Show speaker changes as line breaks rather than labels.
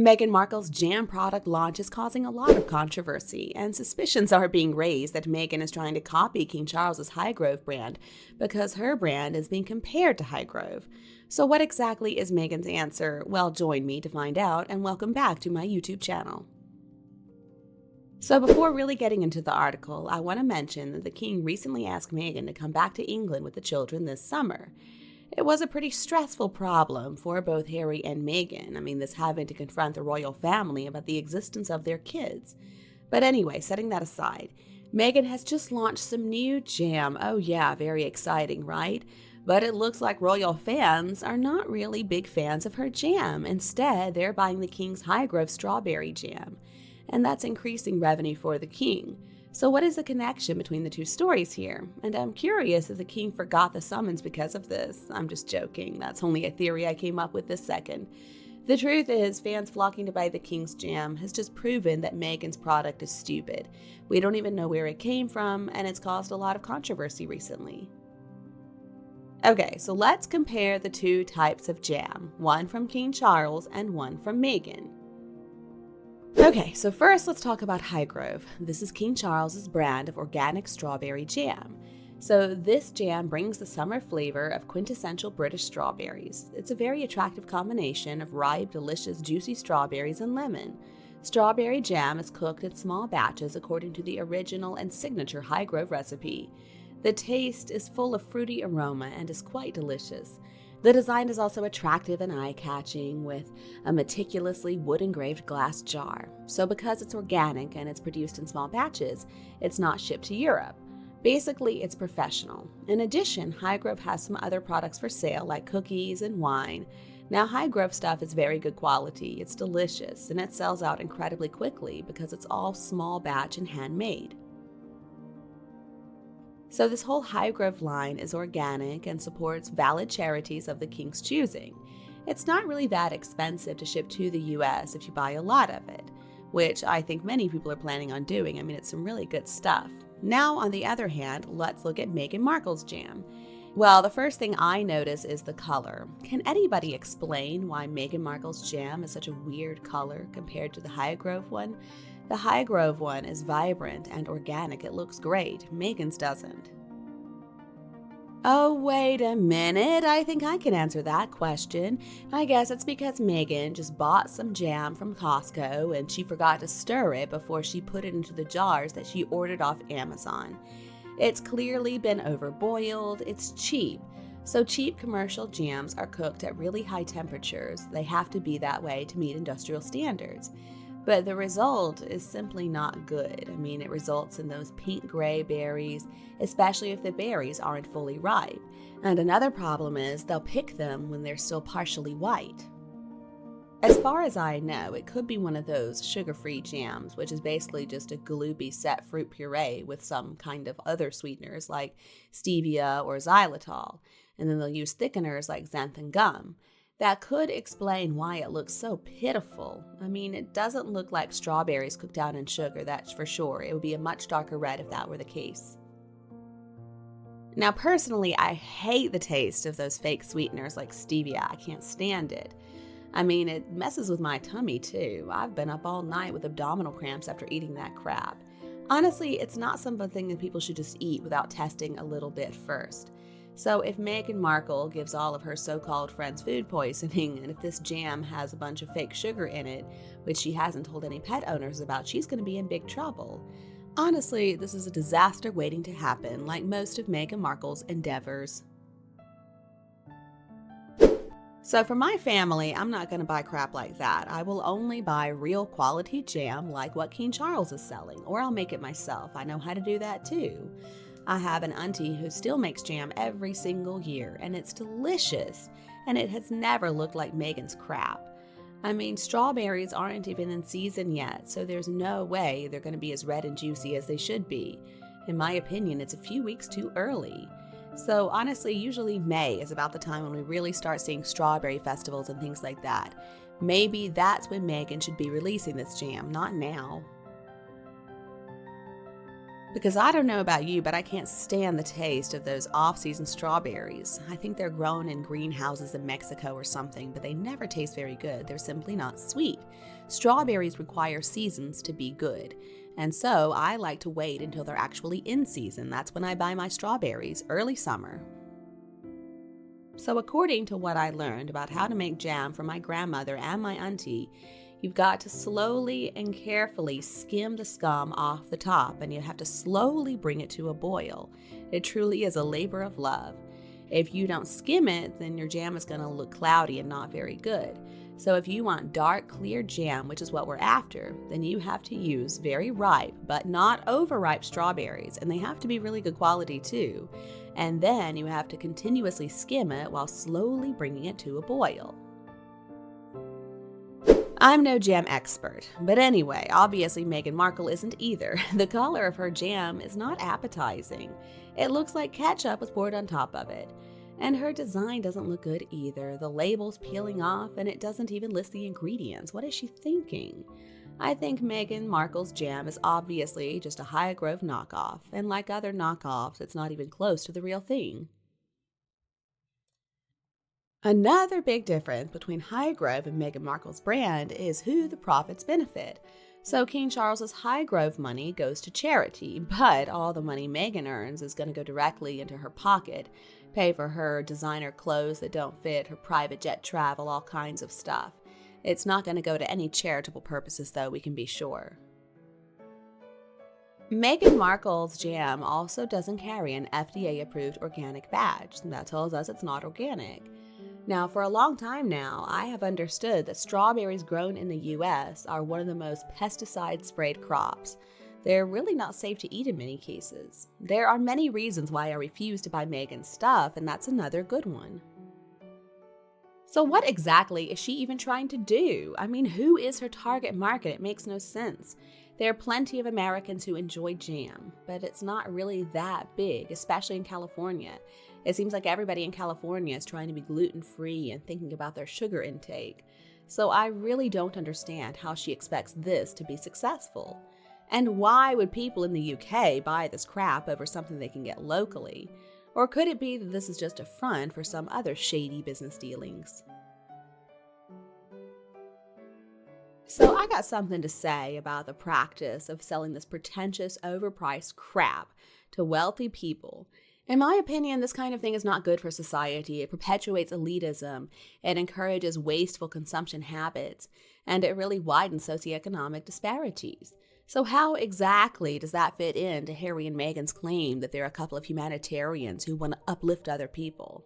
Meghan Markle's jam product launch is causing a lot of controversy, and suspicions are being raised that Meghan is trying to copy King Charles's Highgrove brand because her brand is being compared to Highgrove. So what exactly is Meghan's answer? Well, join me to find out, and welcome back to my YouTube channel. So before really getting into the article, I want to mention that the King recently asked Meghan to come back to England with the children this summer. It was a pretty stressful problem for both Harry and Meghan. This having to confront the royal family about the existence of their kids. But anyway, setting that aside, Meghan has just launched some new jam. Oh yeah, very exciting, right? But it looks like royal fans are not really big fans of her jam. Instead, they're buying the King's Highgrove strawberry jam. And that's increasing revenue for the King. So what is the connection between the two stories here? And I'm curious if the King forgot the summons because of this. I'm just joking. That's only a theory I came up with this second. The truth is, fans flocking to buy the King's jam has just proven that Meghan's product is stupid. We don't even know where it came from, and it's caused a lot of controversy recently. Okay, so let's compare the two types of jam, one from King Charles and one from Meghan. Okay, so first let's talk about Highgrove. This is King Charles's brand of organic strawberry jam. So this jam brings the summer flavor of quintessential British strawberries. It's a very attractive combination of ripe, delicious, juicy strawberries and lemon. Strawberry jam is cooked in small batches according to the original and signature Highgrove recipe. The taste is full of fruity aroma and is quite delicious. The design is also attractive and eye-catching with a meticulously wood-engraved glass jar. So because it's organic and it's produced in small batches, it's not shipped to Europe. Basically, it's professional. In addition, Highgrove has some other products for sale like cookies and wine. Now, Highgrove stuff is very good quality, it's delicious, and it sells out incredibly quickly because it's all small batch and handmade. So this whole Highgrove line is organic and supports valid charities of the King's choosing. It's not really that expensive to ship to the US if you buy a lot of it, which I think many people are planning on doing. It's some really good stuff. Now, on the other hand, let's look at Meghan Markle's jam. Well, the first thing I notice is the color. Can anybody explain why Meghan Markle's jam is such a weird color compared to the Highgrove one? The Highgrove one is vibrant and organic. It looks great. Meghan's doesn't. Oh, wait a minute. I think I can answer that question. I guess it's because Meghan just bought some jam from Costco and she forgot to stir it before she put it into the jars that she ordered off Amazon. It's clearly been overboiled. It's cheap. So cheap commercial jams are cooked at really high temperatures. They have to be that way to meet industrial standards. But the result is simply not good. It results in those pink-gray berries, especially if the berries aren't fully ripe. And another problem is they'll pick them when they're still partially white. As far as I know, it could be one of those sugar-free jams, which is basically just a gloopy set fruit puree with some kind of other sweeteners like stevia or xylitol. And then they'll use thickeners like xanthan gum. That could explain why it looks so pitiful. It doesn't look like strawberries cooked down in sugar, that's for sure. It would be a much darker red if that were the case. Now, personally, I hate the taste of those fake sweeteners like stevia. I can't stand it. It messes with my tummy too. I've been up all night with abdominal cramps after eating that crap. Honestly, it's not something that people should just eat without testing a little bit first. So if Meghan Markle gives all of her so-called friends food poisoning, and if this jam has a bunch of fake sugar in it, which she hasn't told any pet owners about, she's going to be in big trouble. Honestly, this is a disaster waiting to happen, like most of Meghan Markle's endeavors. So for my family, I'm not going to buy crap like that. I will only buy real quality jam like what King Charles is selling, or I'll make it myself. I know how to do that too. I have an auntie who still makes jam every single year, and it's delicious, and it has never looked like Meghan's crap. Strawberries aren't even in season yet, so there's no way they're going to be as red and juicy as they should be. In my opinion, it's a few weeks too early. So honestly, usually May is about the time when we really start seeing strawberry festivals and things like that. Maybe that's when Meghan should be releasing this jam, not now. Because I don't know about you, but I can't stand the taste of those off-season strawberries. I think they're grown in greenhouses in Mexico or something, but they never taste very good. They're simply not sweet. Strawberries require seasons to be good. And so I like to wait until they're actually in season. That's when I buy my strawberries, early summer. So according to what I learned about how to make jam from my grandmother and my auntie, you've got to slowly and carefully skim the scum off the top, and you have to slowly bring it to a boil. It truly is a labor of love. If you don't skim it, then your jam is going to look cloudy and not very good. So if you want dark, clear jam, which is what we're after, then you have to use very ripe, but not overripe strawberries, and they have to be really good quality too. And then you have to continuously skim it while slowly bringing it to a boil. I'm no jam expert, but anyway, obviously Meghan Markle isn't either. The color of her jam is not appetizing. It looks like ketchup was poured on top of it. And her design doesn't look good either. The label's peeling off and it doesn't even list the ingredients. What is she thinking? I think Meghan Markle's jam is obviously just a Highgrove knockoff, and like other knockoffs, it's not even close to the real thing. Another big difference between Highgrove and Meghan Markle's brand is who the profits benefit. So King Charles's Highgrove money goes to charity, but all the money Meghan earns is going to go directly into her pocket, pay for her designer clothes that don't fit, her private jet travel, all kinds of stuff. It's not going to go to any charitable purposes, though, we can be sure. Meghan Markle's jam also doesn't carry an FDA-approved organic badge. That tells us it's not organic. Now, for a long time now, I have understood that strawberries grown in the U.S. are one of the most pesticide-sprayed crops. They're really not safe to eat in many cases. There are many reasons why I refuse to buy Meghan's stuff, and that's another good one. So what exactly is she even trying to do? I mean, who is her target market? It makes no sense. There are plenty of Americans who enjoy jam, but it's not really that big, especially in California. It seems like everybody in California is trying to be gluten-free and thinking about their sugar intake. So I really don't understand how she expects this to be successful. And why would people in the UK buy this crap over something they can get locally? Or could it be that this is just a front for some other shady business dealings? So I got something to say about the practice of selling this pretentious, overpriced crap to wealthy people. In my opinion, this kind of thing is not good for society. It perpetuates elitism, it encourages wasteful consumption habits, and it really widens socioeconomic disparities. So how exactly does that fit into Harry and Meghan's claim that they're a couple of humanitarians who want to uplift other people?